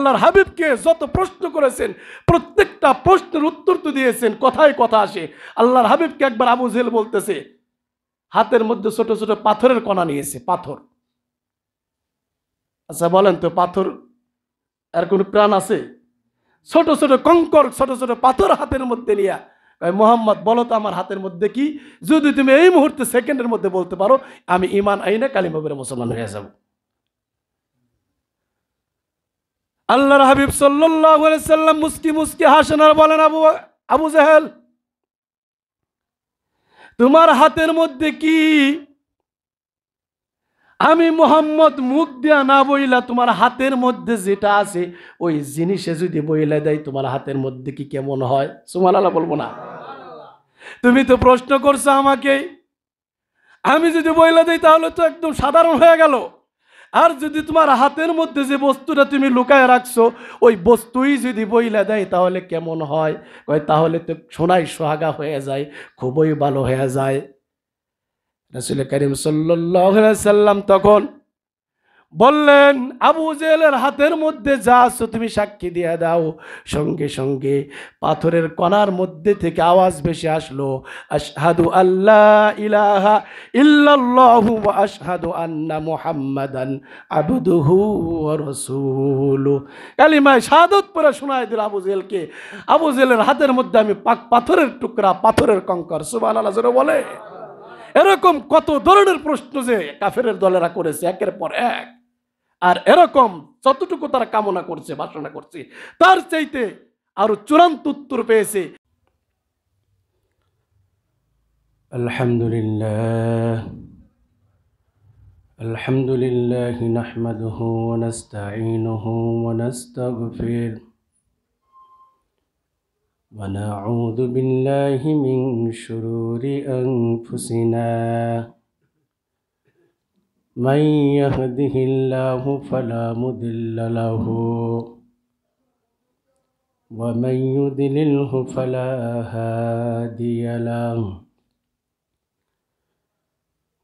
আল্লাহর হাবিবকে যত প্রশ্ন করেছেন প্রত্যেকটা প্রশ্নের উত্তর তো দিয়েছেন, কথায় কথা আসে। আল্লাহর হাবিবকে একবার আবু জেহেল বলতেছে, হাতের মধ্যে ছোট ছোট পাথরের কণা নিয়েছে, পাথর। আচ্ছা বলেন তো, পাথর আর কোন প্রাণ আছে? ছোট ছোট কঙ্কর, ছোট ছোট পাথর হাতের মধ্যে নিয়ে মোহাম্মদ বলো তো আমার হাতের মধ্যে কি? যদি তুমি এই মুহূর্তে সেকেন্ডের মধ্যে বলতে পারো, আমি ঈমান আইনে কালিমা পড়ে মুসলমান হয়ে যাব। আল্লাহর হাবিব সাল্লাল্লাহু আলাইহি সাল্লাম মুস্কি মুস্কি হাসেন আর বলেন, আবু জেহেল, তোমার হাতের মধ্যে কি? আমি মোহাম্মদ মুখ দিয়া না বইলা তোমার হাতের মধ্যে যেটা আছে ওই জিনিসে যদি বইলা দেয়, তোমার হাতের মধ্যে কি কেমন হয়? সুবহানাল্লাহ বলবো না? তুমি তো প্রশ্ন করছো আমাকে, আমি যদি বইলা দেই তাহলে তো একদম সাধারণ হয়ে গেল। আর যদি তোমার হাতের মধ্যে যে বস্তুটা তুমি লুকায় রাখছো ওই বস্তুই যদি বইলা দেয় তাহলে কেমন হয়? কয় তাহলে তো সোনায় সোহাগা হয়ে যায়, খুবই ভালো হয়ে যায়। রাসূল করিম সাল্লাল্লাহু আলাইহি সাল্লাম তখন বললেন, আবু জেহেলের হাতের মধ্যে যা আছে তুমি সাক্ষী দিয়ে দাও। সঙ্গে সঙ্গে পাথরের কণার মধ্যে থেকে আওয়াজ ভেসে আসলো, আশহাদু আল্লা ইলাহা ইল্লাল্লাহু ওয়া আশহাদু আন্না মুহাম্মাদান আবদুহু ওয়া রাসূলুহু। কালিমায়ে শাহাদাত পড়ে শোনায় দিল আবু জেহেলকে, আবু জেহেলের হাতের মধ্যে আমি পাথরের টুকরা, পাথরের কঙ্কর। সুবহানাল্লাহ জোরে বলে। এরকম কত ধরনের প্রশ্ন যে কাফেরের দলেরা করেছে একের পর এক, আর এরকম যতটুকু তারা কামনা করছে, বাসনা করছে, তার চাইতে আরো চূড়ান্ত উত্তর পেয়েছে। আলহামদুলিল্লাহ, আলহামদুলিল্লাহ নাহমাদুহু ওয়া নাস্তাঈনুহু ওয়া নাস্তাগফির ওয়া নাউযু বিল্লাহি মিন শুরুরি আনফুসিনা من يهده الله فلا مضل له ومن يضلله فلا هادي له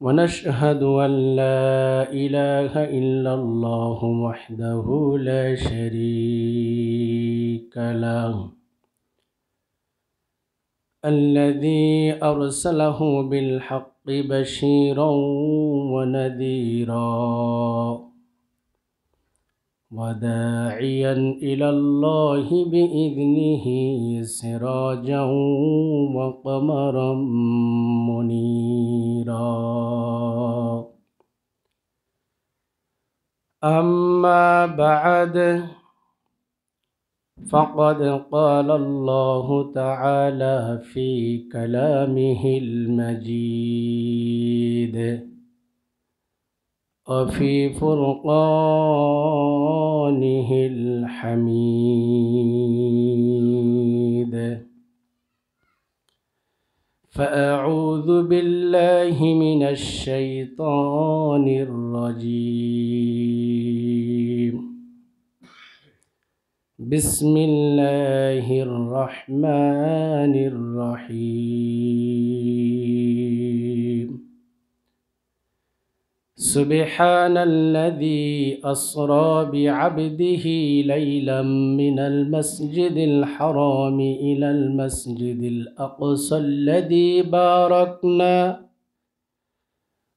ونشهد أن لا إله إلا الله وحده لا شريك له الذي أرسله بالحق بشيرا ونذيرا وداعيا إلى الله بإذنه سراجا وقمرا منيرا. أما بعد فقد قال الله تعالى في كلامه المجيد وفي فرقانه الحميد. فأعوذ بالله من الشيطان الرجيم. بسم الله الرحمن الرحيم. سبحان الذي أسرى بعبده ليلا من المسجد الحرام إلى المسجد الأقصى الذي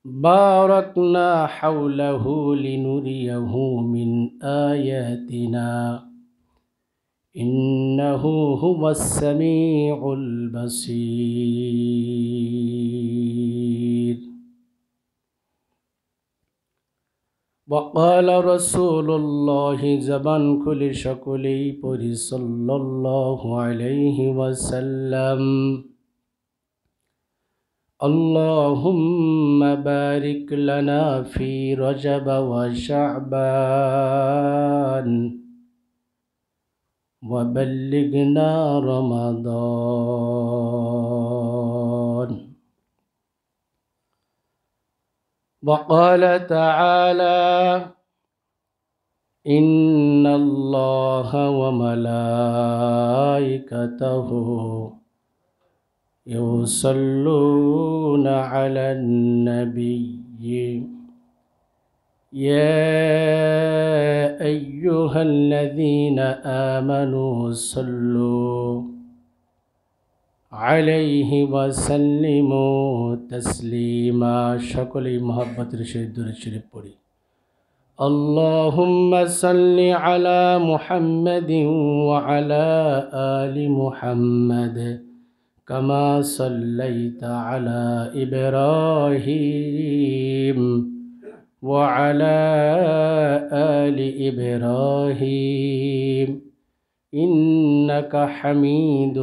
باركنا حوله لنريه من آياتنا إنه هو السميع البصير. وقال رسول الله زبان كل شكلي پوری صلى الله عليه وسلم اللهم بارك لنا في رجب وشعبان وبلغنا رمضان. وقال تعالى إن الله وملائكته يصلون على النبي يا أيها الذين آمنوا صلوا عليه وسلموا تسليما সকলেই মহব্বতের সহিত দুরূদ শরীফ পড়ি اللهم صل على محمد وعلى آل محمد كما صليت على إبراهيم وعلى آل إبراهيم إنك حميد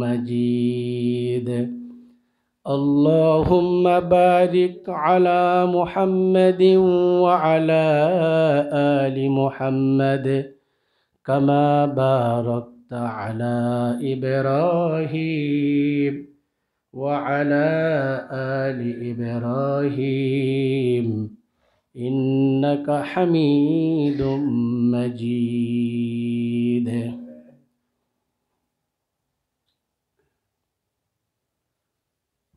مجيد اللهم بارك على محمد وعلى آل محمد كما باركت على إبراهيم وعلى آل إبراهيم إنك حميد مجيد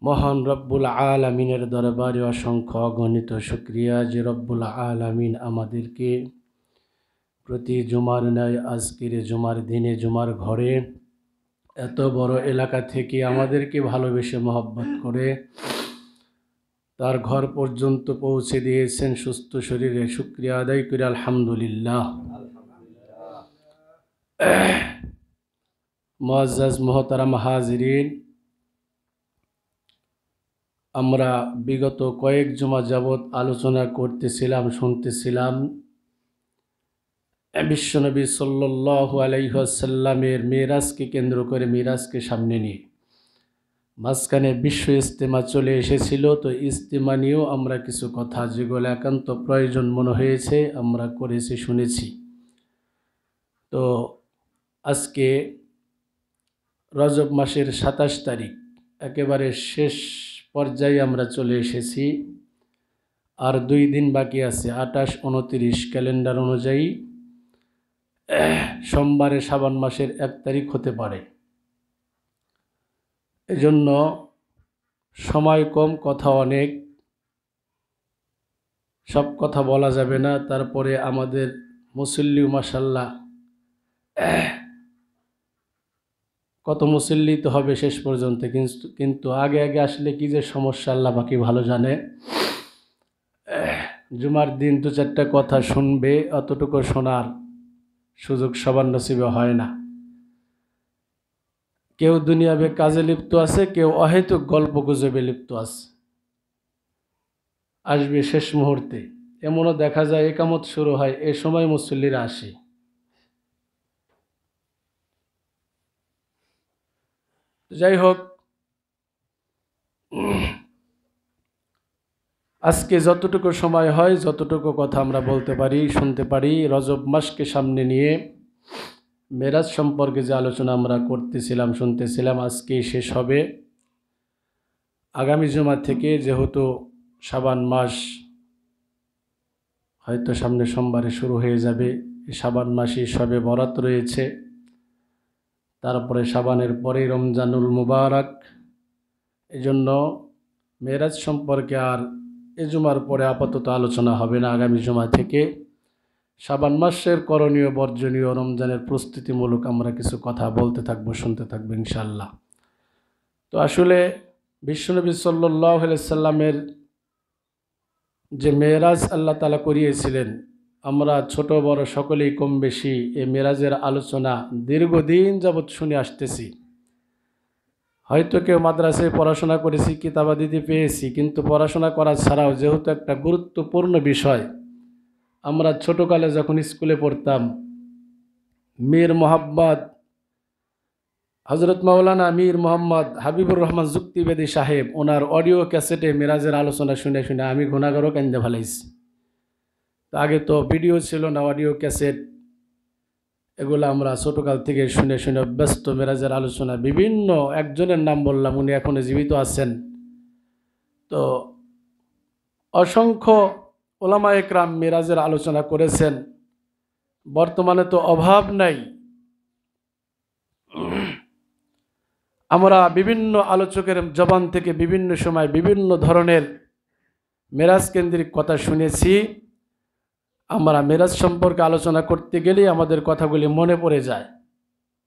মহান রব্বুল আলামিনের দরবারে অসংখ্য অগণিত শুকরিয়া যে রব্বুল আলামিন আমাদেরকে প্রতি জুমার ন্যায় আজকের জুমার দিনে জুমার ঘরে এত বড় এলাকা থেকে আমাদেরকে ভালোবেসে মহব্বত করে তার ঘর পর্যন্ত পৌঁছে দিয়েছেন সুস্থ শরীরে শুকরিয়া আদায় করে আলহামদুলিল্লাহ। মুআজ্জাজ মুহতারাম হাজিরিন, আমরা বিগত কয়েক জুমা যাবৎ আলোচনা করতেছিলাম, শুনতেছিলাম বিশ্বনবী সাল্লাল্লাহু আলাইহি ওয়াসাল্লামের মিরাজকে কেন্দ্র করে, মিরাজকে সামনে নিয়ে মাঝখানে বিশ্ব ইজতেমা চলে এসেছিল। তো ইজতেমা নিয়েও আমরা কিছু কথা যেগুলো একান্ত প্রয়োজন মনে হয়েছে আমরা করেছি, শুনেছি। তো আজকে রজব মাসের 27 তারিখ, একেবারে শেষ পর্যায়ে আমরা চলে এসেছি। আর 2 দিন বাকি আছে, 28, 29 ক্যালেন্ডার অনুযায়ী সোমবারে শাবান মাসের 1 তারিখ হতে পারে। এজন্য সময় কম, কথা অনেক, সব কথা বলা যাবে না। তারপরে আমাদের মুসল্লি মাশাআল্লাহ কত মুসল্লি তো হবে শেষ পর্যন্ত, কিন্তু আগে আগে আসলে কি যে সমস্যা আল্লাহ বাকি ভালো জানে। জুমার দিন 2-4টা কথা শুনবে, অতটুকু শোনার সুযোগ সবার নসিবে হয় না। কেউ দুনিয়াবে কাজে লিপ্ত আছে, কেউ অহেতুক গল্প গুজবে লিপ্ত আছে। আসবে শেষ মুহূর্তে, এমনও দেখা যায় একামত শুরু হয় এ সময় মুসল্লিরা আসে। যাই হোক, আজকে যতটুকু সময় হয়, যতটুকু কথা আমরা বলতে পারি, শুনতে পারি, রজব মাসকে সামনে নিয়ে মেরাজ সম্পর্কে যে আলোচনা আমরা করতেছিলাম, শুনতেছিলাম, আজকে শেষ হবে। আগামী জুমা থেকে যেহেতু শাবান মাস হয়তো সামনে সোমবারে শুরু হয়ে যাবে, এই শাবান মাসে শবে বরাত রয়েছে, তারপরে শাবানের পরেই রমজানুল মুবারক। এজন্য মেরাজ সম্পর্কে আর এ জুমার পরে আপাতত আলোচনা হবে না। আগামী জুমা থেকে শাবান মাসের করণীয়, বর্জনীয়, রমজানের প্রস্তুতিমূলক আমরা কিছু কথা বলতে থাকবো, শুনতে থাকবো ইনশাআল্লাহ। তো আসলে বিশ্বনবী সাল্লাল্লাহু আলাইহি সাল্লামের যে মেরাজ আল্লাহ তাআলা করিয়েছিলেন, আমরা ছোট বড় সকলেই কম বেশি এই মেরাজের আলোচনা দীর্ঘদিন যাবৎ শুনে আসতেছি। হয়তো কেউ মাদ্রাসায় পড়াশোনা করেছি, কিতাবাদিতে পেয়েছি, কিন্তু পড়াশোনা করা ছাড়াও যেহেতু একটা গুরুত্বপূর্ণ বিষয়, আমরা ছোটোকালে যখন স্কুলে পড়তাম, মীর মোহাম্মদ হজরত মাওলানা মীর মোহাম্মদ হাবিবুর রহমান যুক্তিবেদী সাহেব, ওনার অডিও ক্যাসেটে মেরাজের আলোচনা শুনে শুনে আমি ঘুণাগারও কান্দে ফেলাইছি। তো আগে তো ভিডিও ছিল না, অডিও ক্যাসেট, এগুলো আমরা ছোটোকাল থেকে শুনে শুনে অভ্যস্ত। মেরাজের আলোচনা বিভিন্ন, একজনের নাম বললাম, উনি এখনো জীবিত আছেন। তো অসংখ্য ওলামা একরাম মেরাজের আলোচনা করেছেন। বর্তমানে তো অভাব নাই, আমরা বিভিন্ন আলোচকের জবান থেকে বিভিন্ন সময় বিভিন্ন ধরনের মেরাজ কেন্দ্রিক কথা শুনেছি। আমরা মেরাজ সম্পর্কে আলোচনা করতে গেলেই আমাদের কথাগুলি মনে পড়ে যায়,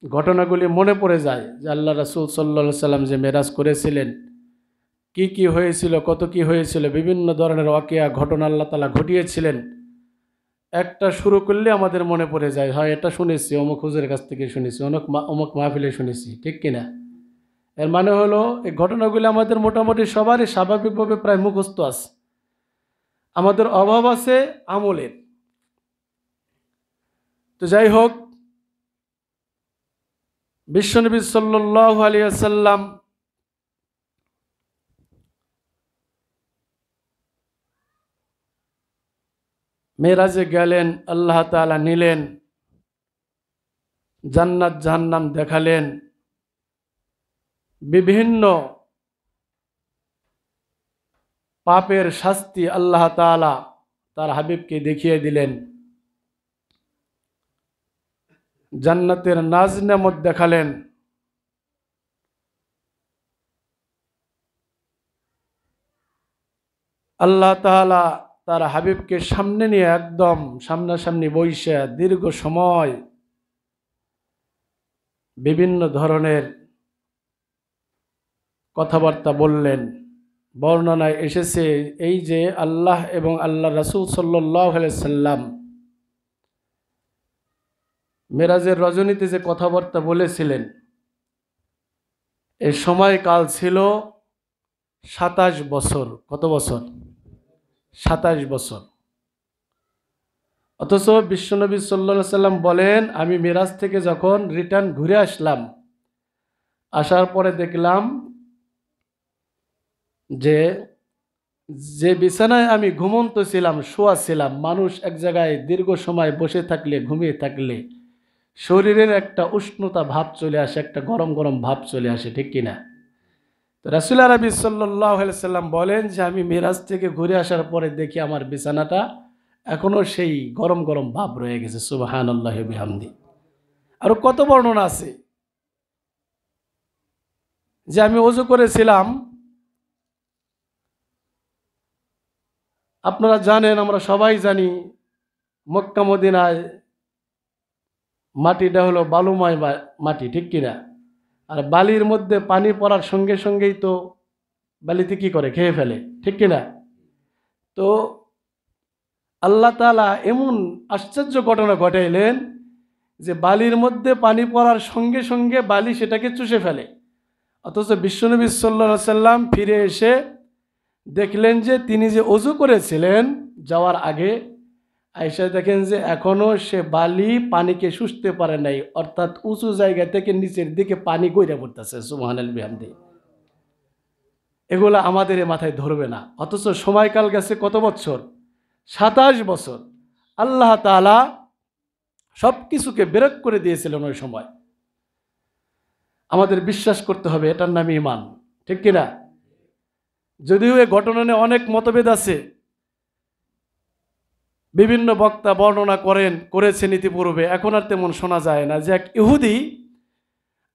ঘটনাগুলি মনে পড়ে যায় যে আল্লাহ রাসূল সাল্লাল্লাহু আলাইহি সাল্লাম যে মেরাজ করেছিলেন, কি কি হয়েছিল, কত কি হয়েছিল, বিভিন্ন ধরনের ওয়াকিয়া ঘটনা আল্লাহ তাআলা ঘটিয়েছিলেন। একটা শুরু করলে আমাদের মনে পড়ে যায়, হয় এটা শুনেছি, অমুক হুজুরের কাছ থেকে শুনেছি, অমুক মাহফিলে শুনেছি, ঠিক কিনা? এর মানে হলো এই ঘটনাগুলি আমাদের মোটামুটি সবারই স্বাভাবিকভাবে প্রায় মুখস্থ আছে। আমাদের অভাব আছে আমলের। তো যাই হোক, বিশ্বনবী সাল্লাল্লাহু আলাইহি ওয়াসাল্লাম মেরাজে গেলেন, আল্লাহ তাআলা নিলেন, জান্নাত জাহান্নাম দেখালেন, বিভিন্ন পাপের শাস্তি আল্লাহ তাআলা তার হাবিবকে দেখিয়ে দিলেন, জান্নাতের নাজ নেয়ামত দেখালেন। আল্লাহ তাআলা তার হাবিবকে সামনে নিয়ে একদম সামনাসামনি বইসা দীর্ঘ সময় বিভিন্ন ধরনের কথাবার্তা বললেন। বর্ণনায় এসেছে এই যে আল্লাহ এবং আল্লাহ রাসূল সাল্লাল্লাহু আলাইহি সাল্লাম মেরাজের রজনীতে যে কথাবার্তা বলেছিলেন, এই সময়কাল ছিল 27 বছর। কত বছর? 27 বছর। অথচ বিশ্বনবী সাল্লাল্লাহু আলাইহি সাল্লাম বলেন, আমি মেরাজ থেকে যখন রিটার্ন ঘুরে আসলাম, আসার পরে দেখলাম যে যে বিছানায় আমি ঘুমন্ত ছিলাম, শোয়া ছিলাম, মানুষ এক জায়গায় দীর্ঘ সময় বসে থাকলে, ঘুমিয়ে থাকলে শরীরের একটা উষ্ণতা ভাব চলে আসে, একটা গরম গরম ভাব চলে আসে, ঠিক কিনা? তো রাসূল আরবি সাল্লাল্লাহু আলাইহি সাল্লাম বলেন যে আমি মেরাজ থেকে ঘুরে আসার পরে দেখি আমার বিছানাটা এখনো সেই গরম গরম ভাব রয়ে গেছে। সুবহানাল্লাহি ওয়া বিহামদি। আরো কত বর্ণনা আছে যে আমি ওযু করেছিলাম। আপনারা জানেন, আমরা সবাই জানি, মক্কা মদিনায় মাটিটা হলো বালুময় মাটি, ঠিক কিনা? আর বালির মধ্যে পানি পড়ার সঙ্গে সঙ্গেই তো বালিতে কি করে, খেয়ে ফেলে, ঠিক কিনা? তো আল্লাহ তাআলা এমন আশ্চর্য ঘটনা ঘটাইলেন যে বালির মধ্যে পানি পড়ার সঙ্গে সঙ্গে বালি সেটাকে চুষে ফেলে। অথচ বিশ্বনবী সাল্লাল্লাহু আলাইহি সাল্লাম ফিরে এসে দেখলেন যে তিনি যে ওযু করেছিলেন যাওয়ার আগে, আয়েশা দেখেন যে এখনো সে বালি পানিকে শুষতে পারে নাই, অর্থাৎ উঁচু জায়গা থেকে নিচের দিকে পানি গইরা পড়তেছে। সুবহানাল্লাহি বিহামদি। এগুলো আমাদের মাথায় ধরবে না, অথচ সময়কাল গেছে কত বছর? 27 বছর। আল্লাহ তাআলা সব কিছুকে বেরেক করে দিয়েছিলেন ওই সময়। আমাদের বিশ্বাস করতে হবে, এটার নাম ঈমান, ঠিক কিনা? যদিও এই ঘটনা নিয়ে অনেক মতভেদ আছে, বিভিন্ন বক্তা বর্ণনা করেছেন ইতিপূর্বে, এখন আর তেমন শোনা যায় না, যে এক ইহুদি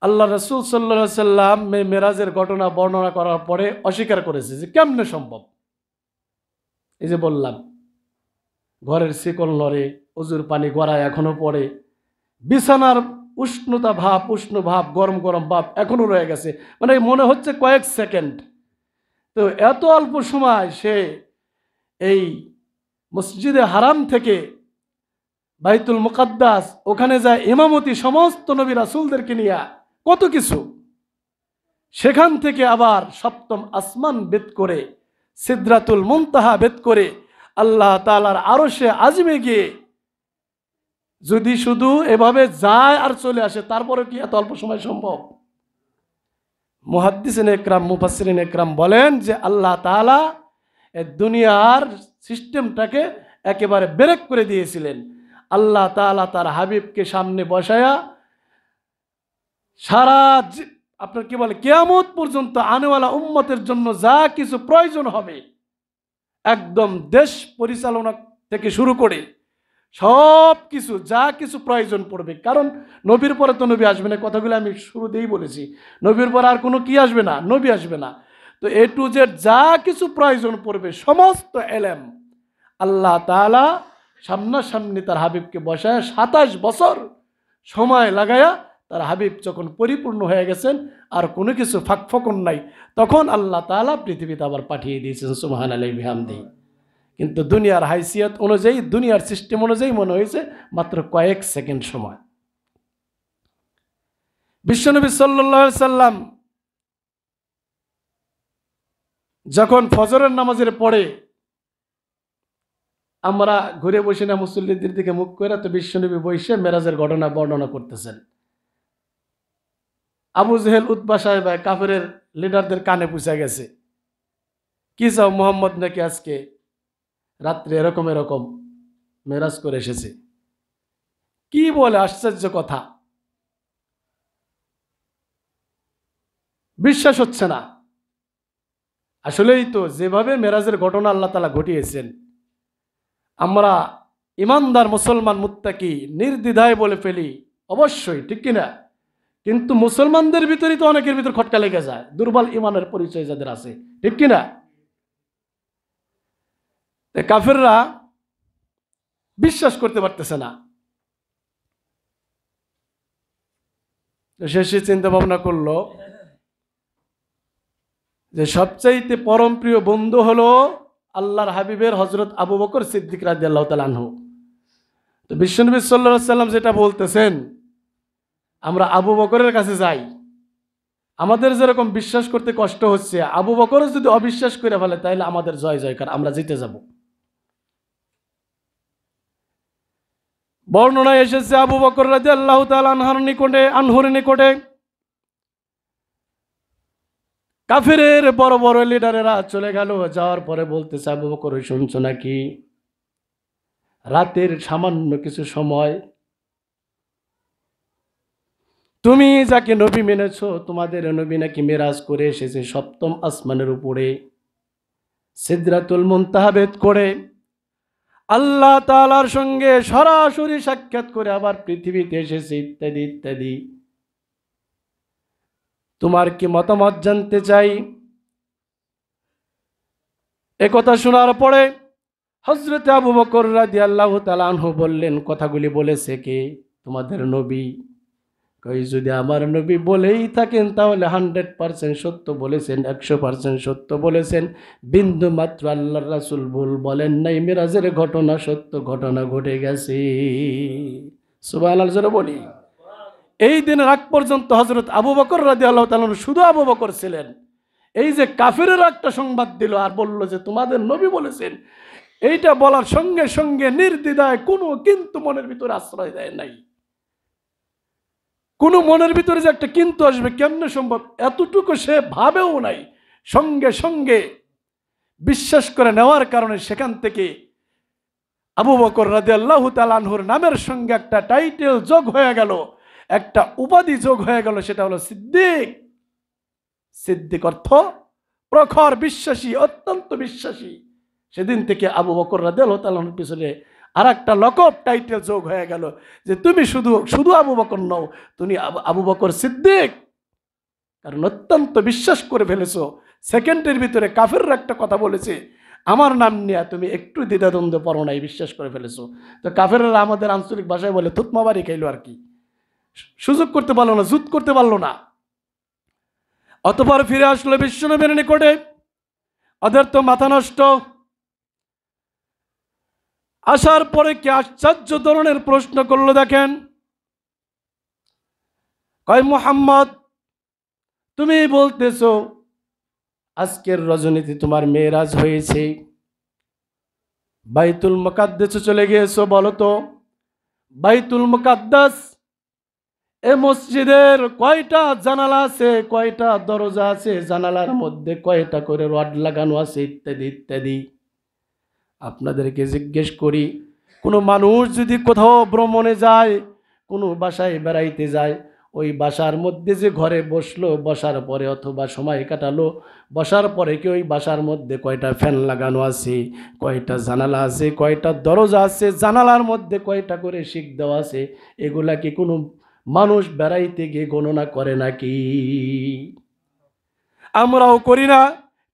আল্লাহ রাসূল সাল্লাল্লাহু আলাইহি সাল্লাম মেরাজের ঘটনা বর্ণনা করার পরে অস্বীকার করেছে যে কেমনে সম্ভব। এই যে বললাম, ঘরের শিকল নড়ে, ওযুর পানি গড়ায় এখনো পড়ে, বিছানার উষ্ণ ভাব, গরম গরম ভাব এখনো রয়ে গেছে, মানে মনে হচ্ছে কয়েক সেকেন্ড। তো এত অল্প সময় সে এই মসজিদে হারাম থেকে বাইতুল মুকাদ্দাস ওখানে যায় ইমামতি, সমস্ত নবী রাসূলদেরকে নিয়ে, কত কিছু। সেখান থেকে আবার সপ্তম আসমান ভেদ করে, সিদরাতুল মুনতাহা ভেদ করে আল্লাহ তাআলার আরশে আযমে গিয়ে যদি শুধু এভাবে যায় আর চলে আসে, তারপরে কি এত অল্প সময় সম্ভব? মুহাদ্দিসিন একরাম, মুফাসসিরিন একরাম বলেন যে আল্লাহ তাআলা এই দুনিয়ার সিস্টেমটাকে একেবারে ব্রেক করে দিয়েছিলেন। আল্লাহ তাআলা তার হাবিবকে সামনে বসায়া সারা আপনার কি বলে কিয়ামত পর্যন্ত আনেওয়ালা উম্মতের জন্য যা কিছু প্রয়োজন হবে, একদম দেশ পরিচালনা থেকে শুরু করে সব কিছু, যা কিছু প্রয়োজন পড়বে, কারণ নবীর পরে তো নবী আসবে না, কথাগুলো আমি শুরুতেই বলেছি, নবীর পরে আর কোনো কি আসবে না, নবী আসবে না। তো এ টু জেড যা কিছু প্রয়োজন পড়বে, সমস্ত এলেম আল্লাহ তাআলা সামনাসামনি তার হাবিবকে বসায় 27 বছর সময় লাগায়া তার হাবিব যখন পরিপূর্ণ হয়ে গেছেন, আর কোনো কিছু ফাঁকফোকন নাই, তখন আল্লাহ তাআলা পৃথিবীতে আবার পাঠিয়ে দিয়েছেন সুবহানাল্লাহি বিহামদিহি। কিন্তু দুনিয়ার হাইসিয়ত অনুযায়ী, দুনিয়ার সিস্টেম অনুযায়ী মনে হয়েছে মাত্র কয়েক সেকেন্ড সময়। বিশ্বনবী সাল্লাল্লাহু আলাইহি সাল্লাম যখন ফজরের নামাজের পরে আমরা ঘুরে বসে না মুসল্লিদের দিকে মুখ করে, তো বিশ্বনবী বসে মেরাজের ঘটনা বর্ণনা করতেছেন। আবু জেহেল, উতবা সাহেব কাফেরের লিডারদের কানে পুষে গেছে, কি চাও, মোহাম্মদ নাকি আজকে রাত্রে এরকম এরকম মেরাজ করে এসেছে। কি বলে, আশ্চর্য কথা, বিশ্বাস হচ্ছে না। আসলেই তো যেভাবে মেরাজের ঘটনা আল্লাহ তাআলা ঘটিয়েছেন, আমরা ইমানদার মুসলমান মুত্তাকি নির্দ্বিধায় বলে ফেলি, অবশ্যই, ঠিক কিনা? কিন্তু মুসলমানদের ভিতরেই তো অনেকের ভিতর খটকা লেগে যায়, দুর্বল ইমানের পরিচয় যাদের আছে, ঠিক কিনা? কাফেররা বিশ্বাস করতে পারতেছে না। শেষে চিন্তা ভাবনা করলো যে সবচাইতে পরম প্রিয় বন্ধু হলো আল্লাহর হাবিবের হযরত আবু বকর সিদ্দিক রাদিয়াল্লাহু তাআলা আনহু। তো বিশ্বনবী সাল্লাল্লাহু আলাইহি সাল্লাম যেটা বলতেছেন, আমরা আবু বকরের কাছে যাই। আমাদের যেরকম বিশ্বাস করতে কষ্ট হচ্ছে, আবু বকর যদি অবিশ্বাস করে ফেলে তাহলে আমাদের জয় জয়কার, আমরা জিতে যাব। বর্ণনায় এসেছে আবু বকর রাদিয়াল্লাহু তাআলা আনহুর নিকটে কাফিরের বড় বড় লিডারেরা চলে গেল। যাওয়ার পরে বলতেছে, আবু বকর শুনছো নাকি, রাতের সামান্য কিছু সময় তুমি যাকে নবী মেনেছো, তোমাদের নবী নাকি মেরাজ করে এসেছে সপ্তম আসমানের উপরে, সিদরাতুল মুনতাহা ভেদ করে আল্লাহ তাআলার সঙ্গে সরাসরি সাক্ষাৎ করে আবার পৃথিবীতে এসেছে, ইত্যাদি ইত্যাদি। তোমার কি মতামত জানতে চাই। একথা শোনার পরে হযরত আবু বকর রাদিয়াল্লাহু তাআলা আনহু বললেন, কথাগুলি বলেছে কে? তোমাদের নবী। কই, যদি আমার নবী বলেই থাকেন তাহলে 100% সত্য বলেছেন, 100% সত্য বলেছেন, বিন্দু মাত্র আল্লাহর রাসূল ভুল বলেন নাই। মিরাজের ঘটনা সত্য ঘটনা ঘটে গেছে। সুবহানাল্লাহ বলি। এই দিনের আগ পর্যন্ত হযরত আবু বকর রাদিয়াল্লাহু তাআলা শুধু আবু বকর ছিলেন। এই যে কাফিরের একটা সংবাদ দিল আর বলল যে তোমাদের নবী বলেছেন, এইটা বলার সঙ্গে সঙ্গে নির্দ্বিধায় কোনো কিন্তু মনের ভিতরে আশ্রয় দেয় নাই। কোনো মনের ভিতরে যে একটা কিন্তু আসবে কেমনে সম্ভব, এতটুকু সে ভাবেও নাই। সঙ্গে সঙ্গে বিশ্বাস করে নেওয়ার কারণে সেখান থেকে আবু বকর রাদিয়াল্লাহু তাআলা আনহুর নামের সঙ্গে একটা টাইটেল যোগ হয়ে গেল, একটা উপাধি যোগ হয়ে গেল, সেটা হলো সিদ্দিক। সিদ্দিক অর্থ প্রখর বিশ্বাসী, অত্যন্ত বিশ্বাসী। সেদিন থেকে আবু বকর রাদিয়াল্লাহু তাআলা আনহুর পিছনে আর একটা লকব টাইটেল যোগ হয়ে গেল যে তুমি শুধু শুধু আবু বকর নও, তুমি আবু বকর সিদ্দিক। কারণ অত্যন্ত বিশ্বাস করে ফেলেছো। সেকেন্ডের ভিতরে কাফেররা একটা কথা বলেছে, আমার নাম নিয়ে তুমি একটু দ্বিধাদ্বন্দ্ব পড়ো নাই, বিশ্বাস করে ফেলেছো। তো কাফেররা আমাদের আঞ্চলিক ভাষায় বলে থুতমাবারি খাইলো আর কি, সুযোগ করতে পারলো না, জুত করতে পারলো না। অতঃপর ফিরে আসলো বিশ্বনবীর নিকটে। ওদের তো মাথা নষ্ট। আসার পরে কি আশ্চর্য ধরনের প্রশ্ন করলো দেখেন। কয়, মুহাম্মদ তুমি বলতেছো আজকের রজনীতে তোমার মেরাজ হয়েছে, বাইতুল মুকাদ্দাসে চলে গিয়েছো, বলো তো বাইতুল মুকাদ্দাস এ মসজিদের কয়টা জানালা আছে, কয়টা দরজা আছে, জানালার মধ্যে কয়টা করে রড লাগানো আছে, ইত্যাদি ইত্যাদি। আপনাদেরকে জিজ্ঞেস করি, কোনো মানুষ যদি কোথাও ভ্রমণে যায়, কোনো বাসায় বেড়াইতে যায়, ওই বাসার মধ্যে যে ঘরে বসলো, বসার পরে অথবা সময় কাটালো, বসার পরে কি ওই বাসার মধ্যে কয়টা ফ্যান লাগানো আছে, কয়টা জানালা আছে, কয়টা দরজা আছে, জানালার মধ্যে কয়টা করে শিক দেওয়া আছে, এগুলা কি কোনো মানুষ বেড়াইতে গিয়ে গণনা করে নাকি? আমরাও করি না,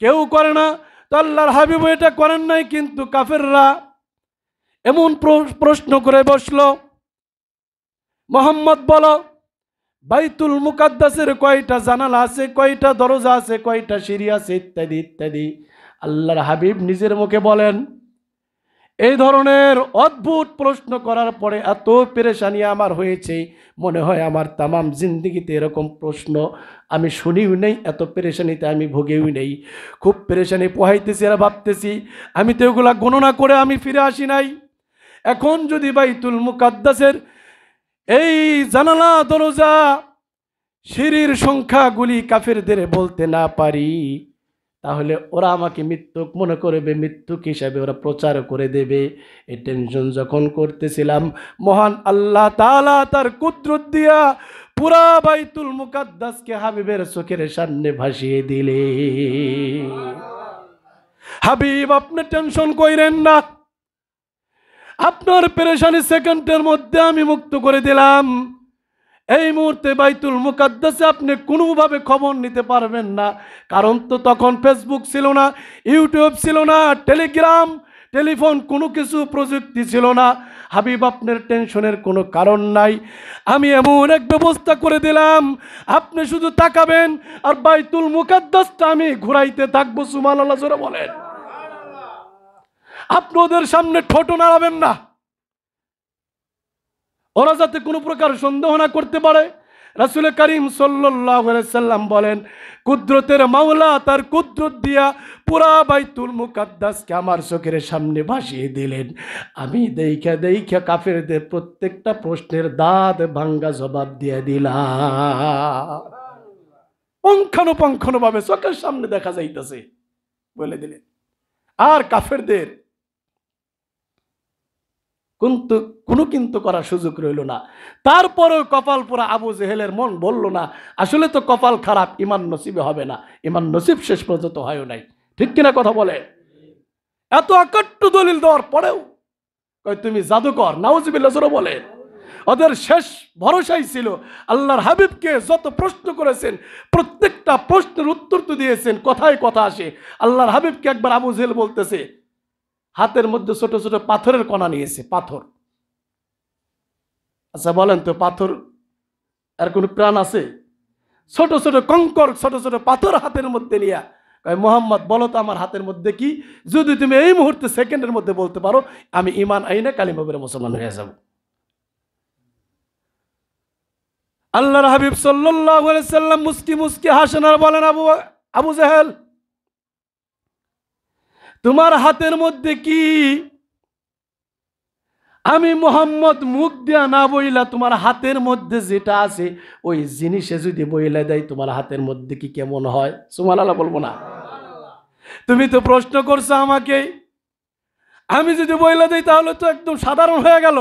কেউ করে না। তো আল্লাহর হাবিব এটা করেন নাই, কিন্তু কাফেররা এমন প্রশ্ন করে বসলো, মোহাম্মদ বলো, বাইতুল মুকাদ্দাসের কয়টা জানালা আছে, কয়টা দরজা আছে, কয়টা সিঁড়ি আছে, ইত্যাদি ইত্যাদি। আল্লাহর হাবিব নিজের মুখে বলেন, এই ধরনের অদ্ভুত প্রশ্ন করার পরে এত পেরেশানি আমার হয়েছে, মনে হয় আমার তামাম জিন্দিগিতে এরকম প্রশ্ন আমি শুনিও নেই, এত পেরেশানিতে আমি ভোগেও নেই। খুব পেরেশানি পোহাইতেছি আর ভাবতেছি, আমি তো এগুলা গণনা করে আমি ফিরে আসি নাই। এখন যদি বাইতুল মুকাদ্দাসের এই জানালা দরজা সিঁড়ির সংখ্যাগুলি কাফেরদের বলতে না পারি, তাহলে ওরা আমাকে মৃত্যুক মনে করবে, মৃত্যুক হিসাবে ওরা প্রচার করে দেবে। এই টেনশন যখন করতেছিলাম, মহান আল্লাহ তাআলা তার কুদরত দিয়া পুরা বাইতুল মুকাদ্দাসকে হাবিবের চোখের সামনে ভাসিয়ে দিলে। হাবিব, আপনি টেনশন কইরেন না, আপনার পেরেশানি সেকেন্ডের মধ্যে আমি মুক্ত করে দিলাম। এই মুহূর্তে বাইতুল মুকাদ্দাসে আপনি কোনোভাবে খবর নিতে পারবেন না, কারণ তো তখন ফেসবুক ছিল না, ইউটিউব ছিল না, টেলিগ্রাম, টেলিফোন, কোনো কিছু প্রযুক্তি ছিল না। হাবিব, আপনার টেনশনের কোনো কারণ নাই। আমি এমন এক ব্যবস্থা করে দিলাম, আপনি শুধু তাকাবেন আর বাইতুল মুকাদ্দাসটা আমি ঘুরাইতে থাকবো। সুবহানাল্লাহ জোরে বলেন। আপনি ওদের সামনে ঠোঁট নাড়াবেন না, ওরা যাতে কোনো প্রকার সন্দেহ না করতে পারে। রাসূল করিম সাল্লাল্লাহু আলাইহি সাল্লাম বলেন, কুদরতের মাওলা তার কুদরত দিয়া পুরা বাইতুল মুকাদ্দাসকে আমার চোখের সামনে ভাসিয়ে দিলেন। আমি দেইখা কাফেরদের প্রত্যেকটা প্রশ্নের দাঁত ভাঙ্গা জবাব দিয়ে দিলাম। পুঙ্খানুপুঙ্খভাবে চোখের সামনে দেখা যাইতেছে, বলে দিলেন। আর কাফেরদের কিন্তু করার সুযোগ রইল না। তারপরেও কপাল পুরা আবু জেহেলের মন বলল না, আসলে তো কপাল খারাপ, ইমান নসিবে হবে না। ইমান নসিব শেষ পর্যন্ত হয় নাই, ঠিক কিনা কথা বলে? এত অকট্ট দলিল দেওয়ার পরেও তুমি জাদুকর, নাউজুবিল্লাহ জোরে বলে। ওদের শেষ ভরসাই ছিল আল্লাহর হাবিবকে যত প্রশ্ন করেছেন প্রত্যেকটা প্রশ্নের উত্তর তো দিয়েছেন, কথায় কথা আসে। আল্লাহর হাবিবকে একবার আবু জেহেল বলতেছে, হাতের মধ্যে ছোট ছোট পাথরের কণা নিয়েছে, পাথর। আচ্ছা বলেন তো, পাথর আর কোন প্রাণ আছে? ছোট ছোট কঙ্কর, ছোট ছোট পাথর হাতের মধ্যে নিয়ে মোহাম্মদ বলো তো আমার হাতের মধ্যে কি? যদি তুমি এই মুহূর্তে সেকেন্ডের মধ্যে বলতে পারো, আমি ঈমান আইনে কালিমা পড়ে মুসলমান হয়ে যাব। আল্লাহর হাবিব সাল্লাল্লাহু আলাইহি সাল্লাম মুস্কি মুস্কি হাসেন আর বলেন, আবু জেহেল, তোমার হাতের মধ্যে কি? আমি মুহাম্মদ মুখ দিয়া না বইলা তোমার হাতের মধ্যে যেটা আছে ওই জিনিসে যদি বইলা দেয়, তোমার হাতের মধ্যে কি কেমন হয়? সুবহানাল্লাহ বলবো না? তুমি তো প্রশ্ন করছো আমাকে, আমি যদি বইলা দেই তাহলে তো একদম সাধারণ হয়ে গেল।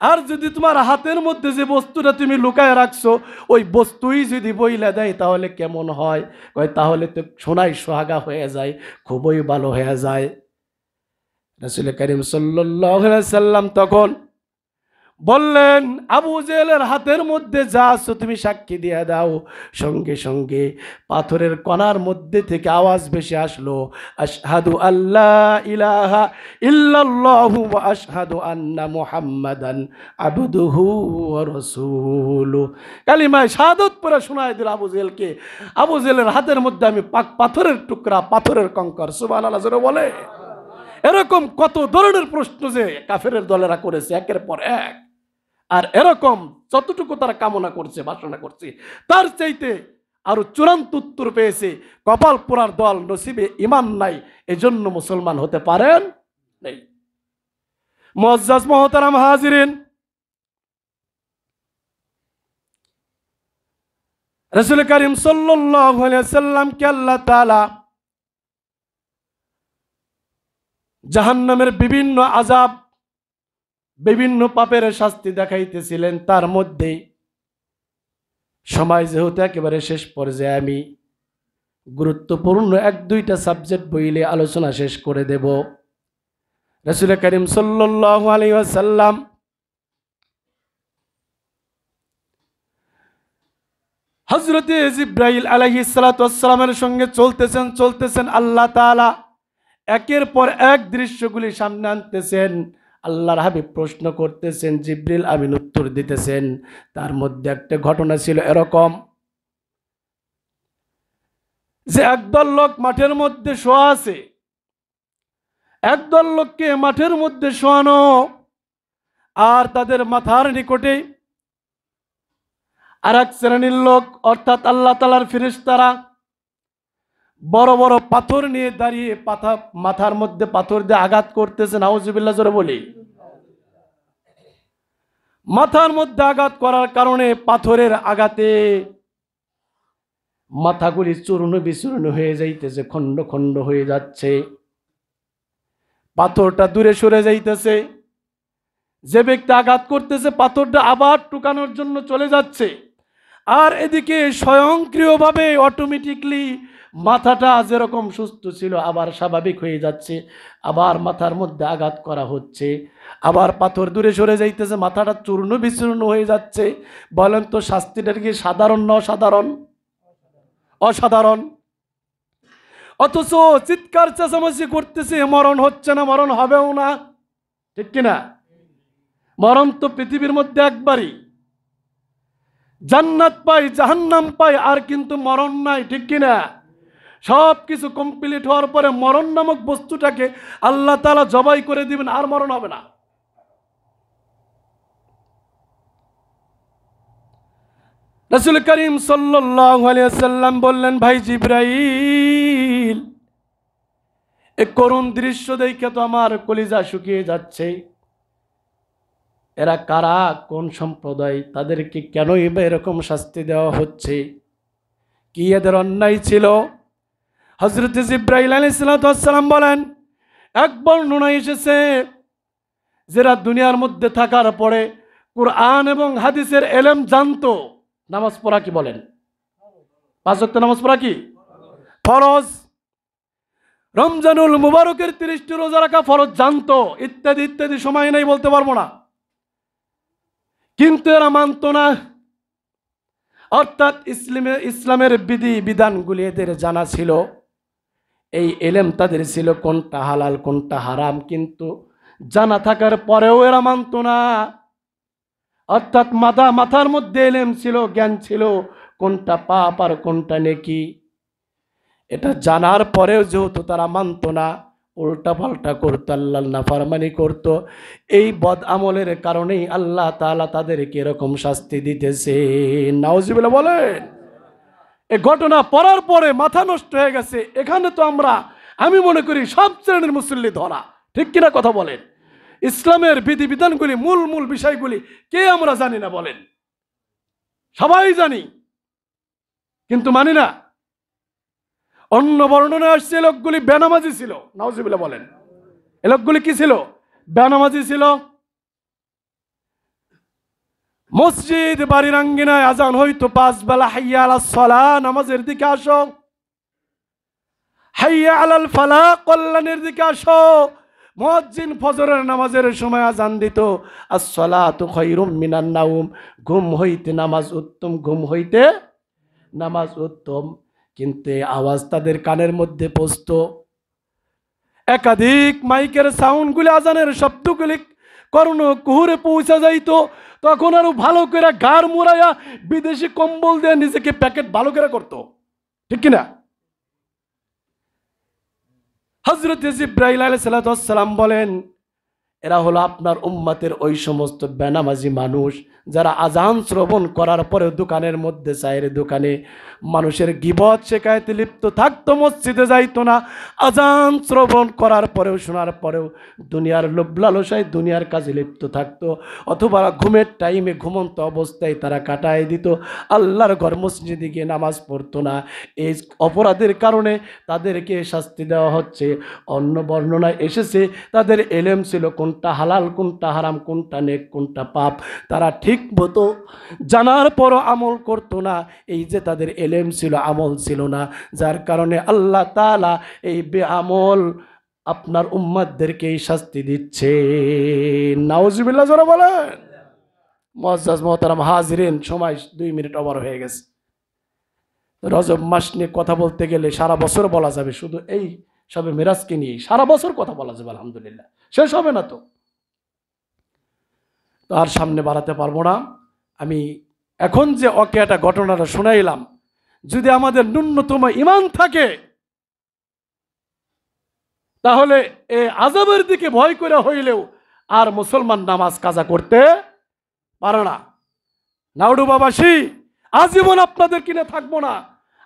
আর যদি তোমার হাতের মধ্যে যে বস্তুটা তুমি লুকায় রাখছো ওই বস্তুই যদি বইলা দেয় তাহলে কেমন হয়? কয় তাহলে তো সোনায় সোহাগা হয়ে যায়, খুবই ভালো হয়ে যায়। রাসূল করিম সাল্লাল্লাহু আলাইহি সাল্লাম তখন বললেন, আবু জেহেলের হাতের মধ্যে যা আছে তুমি সাক্ষী দিয়ে দাও। সঙ্গে সঙ্গে পাথরের কণার মধ্যে থেকে আওয়াজ ভেসে আসলো, আশহাদু আল্লা ইলাহা ইল্লাল্লাহু ওয়া আশহাদু আন্না মুহাম্মাদান আবদুহু ওয়া রাসূলুহু। কালিমায়ে শাহাদাত পড়ে শোনায় দিল আবু জেহেলকে, আবু জেহেলের হাতের মধ্যে আমি পাথরের টুকরা, পাথরের কঙ্কর। সুবহানাল্লাহ জোরে বলে। এরকম কত ধরনের প্রশ্ন যে কাফেরের দলেরা করেছে একের পর এক, আর এরকম যতটুকু তারা কামনা করছে, বাসনা করছে, তার চাইতে আরো চূড়ান্ত উত্তর পেয়েছে। কপাল পোড়ার দল, নসিবে ঈমান নাই, এজন্য মুসলমান হতে পারেন নাই। মুআজ্জাজ মুহতারাম হাজিরিন, রাসূল করিম সাল্লাল্লাহু আলাইহি ওয়াসাল্লামকে আল্লাহ তাআলা জাহান্নামের বিভিন্ন আযাব, বিভিন্ন পাপের শাস্তি দেখাইতেছিলেন। তার মধ্যে সময় যেহেতু একেবারে শেষ পর্যায়ে, আমি গুরুত্বপূর্ণ এক দুইটা সাবজেক্ট বইলে আলোচনা শেষ করে দেব। রাসূল করিম সাল্লাল্লাহু আলাইহি ওয়াসাল্লাম হযরতে জিবরাইল আলাইহিস সালাতু ওয়াস সালামের সঙ্গে চলতেছেন। আল্লাহ তাআলা একের পর এক দৃশ্যগুলি সামনে আনতেছেন। আল্লাহর হাবিব প্রশ্ন করতেছেন, জিবরিল আমিন উত্তর দিতেছেন। তার মধ্যে একটা ঘটনা ছিল এরকম যে একদল লোক মাঠের মধ্যে শোয়া আছে, একদল লোককে মাঠের মধ্যে শোয়ানো, আর তাদের মাথার নিকটে আর এক শ্রেণীর লোক অর্থাৎ আল্লাহ তাআলার ফেরেশতারা বড় বড় পাথর নিয়ে দাঁড়িয়ে মাথার মধ্যে পাথর দিয়ে আঘাত করতেছে। নাউজুবিল্লাহ জোরে বলি। মাথার মধ্যে আঘাত করার কারণে পাথরের আঘাতে মাথাগুলি চূর্ণ বিচূর্ণ হয়ে যাইতেছে, খণ্ড খণ্ড হয়ে যাচ্ছে, পাথরটা দূরে সরে যাইতেছে। যে ব্যক্তি আঘাত করতেছে পাথরটা আবার টুকানোর জন্য চলে যাচ্ছে, আর এদিকে স্বয়ংক্রিয়ভাবে অটোমেটিকলি মাথাটা যেরকম সুস্থ ছিল আবার স্বাভাবিক হয়ে যাচ্ছে, আবার মাথার মধ্যে আঘাত করা হচ্ছে, আবার পাথর দূরে সরে যাইতেছে, মাথাটা চূর্ণ বিচূর্ণ হয়ে যাচ্ছে। বলেন তো শাস্তিটা কি সাধারণ না অসাধারণ? অসাধারণ। অথচ চিৎকার চেঁচামেচি করতেছে, মরণ হচ্ছে না, মরণ হবেও না, ঠিক কিনা? মরণ তো পৃথিবীর মধ্যে একবারই, জান্নাত পাই জাহান্নাম পাই, আর কিন্তু মরণ নাই, ঠিক কিনা? সব কিছু কমপ্লিট হওয়ার পরে মরণ নামক বস্তুটাকে আল্লাহ তাআলা জবাই করে দিবেন, আর মরণ হবে না। রাসূল করিম সাল্লাল্লাহু আলাইহি ওয়াসাল্লাম বললেন, ভাই জিবরাইল, এই করুণ দৃশ্য দেখে তো আমার কলিজা শুকিয়ে যাচ্ছে। এরা কারা, কোন সম্প্রদায়, তাদেরকে কেনই বা এরকম শাস্তি দেওয়া হচ্ছে? কি এদের অন্যায় ছিল? হযরত জিবরাইল আলাইহিস সালাম বলেন, এক বর্ণনা এসেছে যারা দুনিয়ার মধ্যে থাকার পরে কুরআন এবং হাদিসের ইলম জানতো, নামাজ পড়া কি বলেন? 5 ওয়াক্ত নামাজ পড়া কি ফরজ, রমজানুল মুবারকের 30টি রোজা রাখা ফরজ জানতো, ইত্যাদি ইত্যাদি, সময় নেই বলতে পারবো না, কিন্তু এরা মানতো না। অর্থাৎ ইসলামের বিধি বিধানগুলি এদের জানা ছিল, এই ইলম তাদের ছিল কোনটা হালাল কোনটা হারাম, কিন্তু জানা থাকার পরেও এরা মানতো না। অর্থাৎ মাথার মধ্যে ইলম ছিল, জ্ঞান ছিল, কোনটা পাপ আর কোনটা নেকি, এটা জানার পরেও যেহেতু তারা মানতো না, উল্টা পাল্টা করতো, আল্লাহর নাফরমানি করতো, এই বদ আমলের কারণেই আল্লাহ তাআলা তাদেরকে এরকম শাস্তি দিতেছে। নাউজুবিল্লাহ বলেন। এই ঘটনা পড়ার পরে মাথা নষ্ট হয়ে গেছে। এখানে তো আমি মনে করি সব শ্রেণীর মুসল্লি ধরা, ঠিক কিনা কথা বলেন? ইসলামের বিধিবিধানগুলি, মূল মূল বিষয়গুলি কে আমরা জানি না বলেন? সবাই জানি, কিন্তু মানি না। অন্য বর্ণনা আসছে এ লোকগুলি বেনামাজি ছিল। নাউজুবিল্লাহ বলেন। এ লোকগুলি কি ছিল? বেনামাজি ছিল। মসজিদ বাড়ির আঙ্গিনায় আজান হইতো 5 বেলা, হাইয়া আলাস সালাহ, নামাজের দিকে আসো, হাইয়া আলাল ফালাহ, কল্যাণের দিকে আসো। মুয়াজ্জিন ফজরের নামাজের সময় আজান দিত, আস-সালাতু খায়রুম মিনান নাওম, ঘুম হইতে নামাজ উত্তম, ঘুম হইতে নামাজ উত্তম। কিন্তু আওয়াজ তাদের কানের মধ্যে পৌঁছত, একাধিক মাইকের সাউন্ডগুলি, আজানের শব্দগুলি কর্ণ কুহুরে পৌঁছা যাইতো। তখন আরো ভালো করে গার মুড়াইয়া বিদেশি কম্বল দিয়ে নিজেকে প্যাকেট ভালো করে করতো, ঠিক কিনা? হযরত জিবরাইল আলাইহিস সালাম বলেন, এরা হলো আপনার উম্মতের ওই সমস্ত বেনামাজি মানুষ যারা আজান শ্রবণ করার পরেও দোকানের মধ্যে, চায়ের দোকানে মানুষের গীবত শেখায়তে লিপ্ত থাকতো, মসজিদে যাইতো না। আজান শ্রবণ করার পরেও, শোনার পরেও দুনিয়ার লোভ লালসায় দুনিয়ার কাজে লিপ্ত থাকতো, অথবা ঘুমের টাইমে ঘুমন্ত অবস্থায় তারা কাটায় দিত, আল্লাহর ঘর মসজিদে গিয়ে নামাজ পড়তো না। এই অপরাধের কারণে তাদেরকে শাস্তি দেওয়া হচ্ছে। অন্য বর্ণনায় এসেছে তাদের ইলম ছিল কোনটা হালাল কোনটা হারাম, কোনটা নেক কোনটা পাপ, তারা ঠিক মতো জানার পরও আমল করতো না। এই যে তাদের ইলম ছিল, আমল ছিল না, যার কারণে আল্লাহ তাআলা এই বেআমল আপনার উম্মতদেরকে এই শাস্তি দিচ্ছে। নাউজুবিল্লাহ জোরে বলেন। মুআজ্জাজ মুহতারাম হাজিরিন, সময় 2 মিনিট ওভার হয়ে গেছে। রজব মাস নিয়ে কথা বলতে গেলে সারা বছর বলা যাবে, শুধু এই সবে মিরাজকে নিয়ে সারা বছর কথা বলা যাবে, আলহামদুলিল্লাহ শেষ হবে না তো। তো আর সামনে বাড়াতে পারবো না। আমি এখন যে ওকে একটা ঘটনাটা শোনাইলাম, যদি আমাদের ন্যূনতম ঈমান থাকে তাহলে এই আযাবের দিকে ভয় করে হইলেও আর মুসলমান নামাজ কাজা করতে পারে না। নাউডুবাবাসী, আজীবন আপনাদের কিনে থাকবো না।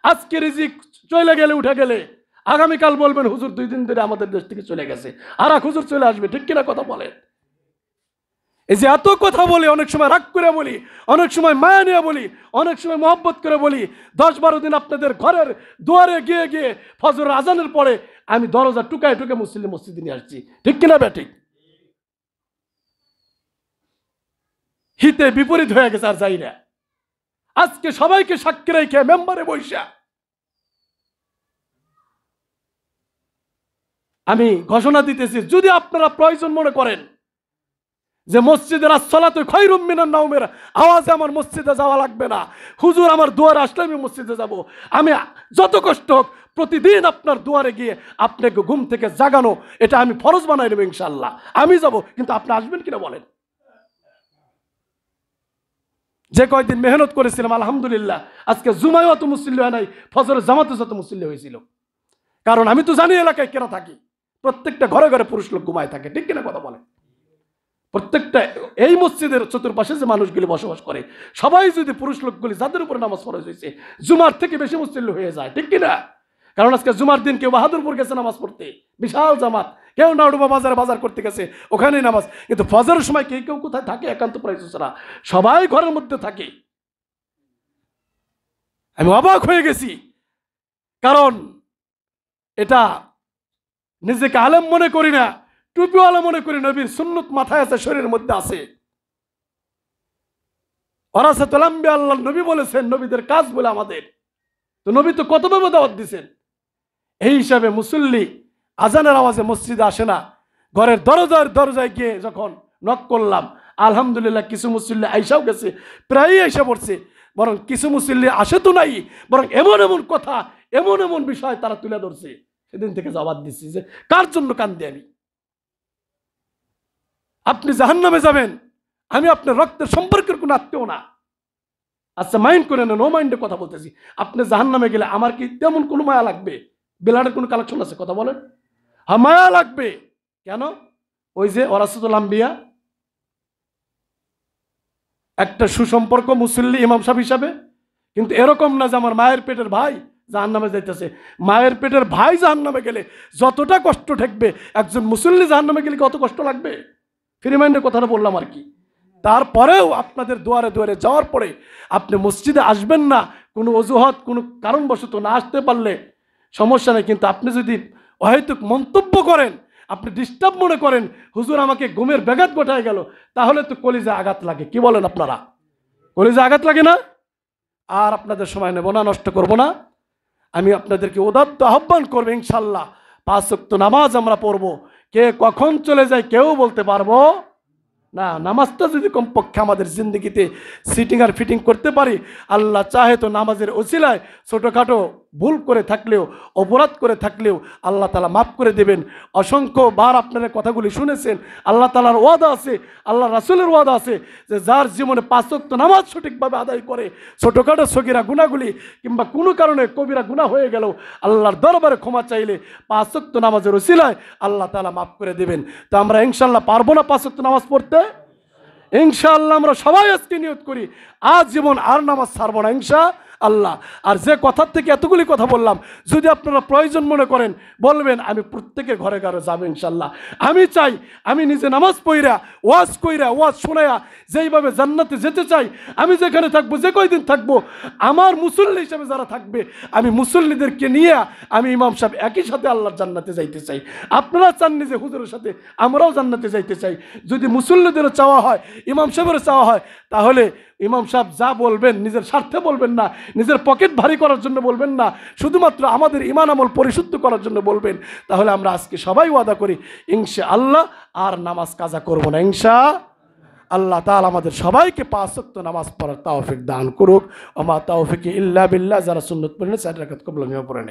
আজকে রিজিক চলে গেলে উঠে গেলে আগামীকাল বলবেন হুজুর 2 দিন ধরে আমাদের দেশ থেকে চলে গেছে, আর এক হুজুর চলে আসবে। ঠিক কিনা কথা বলেন? এই যে এত কথা বলি, অনেক সময় রাগ করে বলি, অনেক সময় মায়া নিয়ে বলি, অনেক সময় মহব্বত করে বলি, 10-12 দিন আপনাদের ঘরের দুয়ারে গিয়ে গিয়ে ফজরের আজানের পরে আমি দরজা টুকায় টুকে মসজিদে নিয়ে আসছি। ঠিক কিনা বেঠিক? হিতে বিপরীত হয়ে গেছে, আর যাই না। আজকে সবাইকে সাক্ষী রেখে মেম্বারে বৈশা আমি ঘোষণা দিতেছি, যদি আপনারা প্রয়োজন মনে করেন যে মসজিদের আসসালাতু খায়রুম মিনান নাওমের আওয়াজে আমার মসজিদে যাওয়া লাগবে না, হুজুর আমার দুয়ারে আসলে আমি মসজিদে যাব, আমি যত কষ্ট হোক প্রতিদিন আপনার দুয়ারে গিয়ে আপনাকে ঘুম থেকে জাগানো এটা আমি ফরজ বানাই নেব ইনশাআল্লাহ, আমি যাব। কিন্তু আপনি আসবেন কিনা বলেন? যে কয়দিন মেহনত করেছিলাম আলহামদুলিল্লাহ, আজকে জুমায়ও অত মুসল্লি হয় নাই, ফজরের জামাতে যত মুসল্লি হয়েছিল। কারণ আমি তো জানি এলাকায় কেনা থাকি, প্রত্যেকটা ঘরে ঘরে পুরুষ লোক ঘুমায় থাকে। ঠিক কিনা কথা বলে? প্রত্যেকটা এই মসজিদের চতুর্পাশে যে মানুষগুলি বসবাস করে সবাই যদি পুরুষ লোকগুলি যাদের উপরে নামাজ ফরজ হয়েছে জুমার থেকে বেশি মুসল্লি হয়ে যায়। ঠিক কিনা? কারণ আজকে জুমার দিন কেউ বাহাদুরপুর গেছে নামাজ পড়তে, বিশাল জামাত, কেউ নাউডুবা বাজারে বাজার করতে গেছে, ওখানেই নামাজ। কিন্তু ফজরের সময় কেউ কেউ কোথায় থাকে একান্ত প্রায়রা, সবাই ঘরের মধ্যে থাকে। আমি অবাক হয়ে গেছি, কারণ এটা নিজেকে আলেম মনে করি না, টুপিওয়ালা মনে করি, নবীর সুন্নত মাথায় আছে, শরীরের মধ্যে আছে। ওয়ারাসাতুল আম্বিয়া, আল্লাহ নবী বলেছেন নবীদের কাজ বলে আমাদের। তো নবী তো কতভাবে দাওয়াত দিয়েছেন। এই হিসাবে মুসল্লি আজানের আওয়াজে মসজিদে আসে না, ঘরের দরজায় গিয়ে যখন নক করলাম, আলহামদুলিল্লাহ কিছু মুসল্লি আইসাও গেছে, প্রায়ই আইসা পড়ছে। বরং কিছু মুসল্লি আসে তো নাই, বরং এমন এমন কথা, এমন এমন বিষয় তারা তুলে ধরছে, সেদিন থেকে জবাব দিচ্ছি যে কার জন্য কান্দে আমি? আপনি জাহান্নামে যাবেন, আমি আপনার রক্তের সম্পর্কের কোনো আত্মীয় না। আচ্ছা মাইন্ড করে না, নো মাইন্ডে কথা বলতেছি। আপনি জাহান্নামে গেলে আমার কি তেমন কোনো মায়া লাগবে? বেলাডের কোনো কালেকশন আছে? কথা বলেন। হ্যাঁ, মায়া লাগবে। কেন? ওই যে ওয়ারাসাতুল আম্বিয়া, একটা সুসম্পর্ক মুসল্লি ইমাম সাহেব হিসাবে। কিন্তু এরকম না যে আমার মায়ের পেটের ভাই জাহান্নামে যাইতেছে। মায়ের পেটের ভাই জাহান্নামে গেলে যতটা কষ্ট ঠেকবে, একজন মুসল্লি জাহান্নামে গেলে কত কষ্ট লাগবে? ফ্রি মাইন্ডের কথাটা বললাম আর কি। তারপরেও আপনাদের দুয়ারে দুয়ারে যাওয়ার পরে আপনি মসজিদে আসবেন না, কোনো অজুহাত, কোনো কারণবশত না আসতে পারলে সমস্যা নেই। কিন্তু আপনি যদি অহেতুক মন্তব্য করেন, আপনি ডিস্টার্ব মনে করেন, হুজুর আমাকে ঘুমের ব্যাঘাত ঘটায় গেল, তাহলে তো কলিজা আঘাত লাগে। কি বলেন আপনারা? কলিজা আঘাত লাগে না? আর আপনাদের সময় নেব না, নষ্ট করব না। আমি আপনাদেরকে উদাত্ত আহ্বান করবো, ইনশাল্লাহ 5 ওয়াক্ত নামাজ আমরা পড়বো। কে কখন চলে যায় কেউ বলতে পারবো না। নামাজটা যদি কমপক্ষে আমাদের জিন্দগিতে সিটিং আর ফিটিং করতে পারি, আল্লাহ চাহে তো নামাজের ওসিলায় ছোটোখাটো ভুল করে থাকলেও, অপরাধ করে থাকলেও আল্লাহ তাআলা মাফ করে দেবেন। অসংখ্য বার আপনারা কথাগুলি শুনেছেন। আল্লাহ তাআলার ওয়াদা আছে, আল্লাহ রাসূলের ওয়াদা আছে যে যার জীবনে 5 ওয়াক্ত নামাজ সঠিকভাবে আদায় করে, ছোটোখাটো সগীরা গুনাহগুলি কিংবা কোনো কারণে কবিরা গুনাহ হয়ে গেল, আল্লাহর দরবারে ক্ষমা চাইলে 5 ওয়াক্ত নামাজের ওসিলায় আল্লাহ তাআলা মাফ করে দেবেন। তো আমরা ইনশাআল্লাহ পারবো না 5 ওয়াক্ত নামাজ পড়তে? ইনশাআল্লাহ আমরা সবাই আজকে নিয়ত করি আজ জীবন আর নামাজ ছাড়বো না ইনশাআল্লাহ। আর যে কথার থেকে এতগুলি কথা বললাম, যদি আপনারা প্রয়োজন মনে করেন বলবেন, আমি প্রত্যেকের ঘরে ঘরে যাবো ইনশাআল্লাহ। আমি চাই আমি নিজে নামাজ পড়া, ওয়াজ কইরা, ওয়াজ শোনায়া যেইভাবে জান্নাতে যেতে চাই, আমি যেখানে থাকবো, যে কয়দিন থাকবো, আমার মুসল্লি হিসেবে যারা থাকবে, আমি মুসল্লিদেরকে নিয়ে আমি ইমাম সাহেব একই সাথে আল্লাহর জান্নাতে যাইতে চাই। আপনারা চান নিজে হুজুরের সাথে আমরাও জান্নাতে যাইতে চাই। যদি মুসল্লিদেরও চাওয়া হয়, ইমাম সাহেবেরও চাওয়া হয়, তাহলে ইমাম সাহেব যা বলবেন নিজের স্বার্থে বলবেন না, নিজের পকেট ভারী করার জন্য বলবেন না, শুধুমাত্র আমাদের ঈমান আমল পরিশুদ্ধ করার জন্য বলবেন। তাহলে আমরা আজকে সবাই ওয়াদা করি ইনশাআল্লাহ আর নামাজ কাজা করব না ইনশাআল্লাহ। তাআলা আমাদের সবাইকে 5 ওয়াক্ত নামাজ পড়ার তৌফিক দান করুক। ওমা তৌফিক ইল্লা বিল্লাহ। যারা সুন্নত পড়েন 4 রাকাত কবুল নিয়ে পড়েন।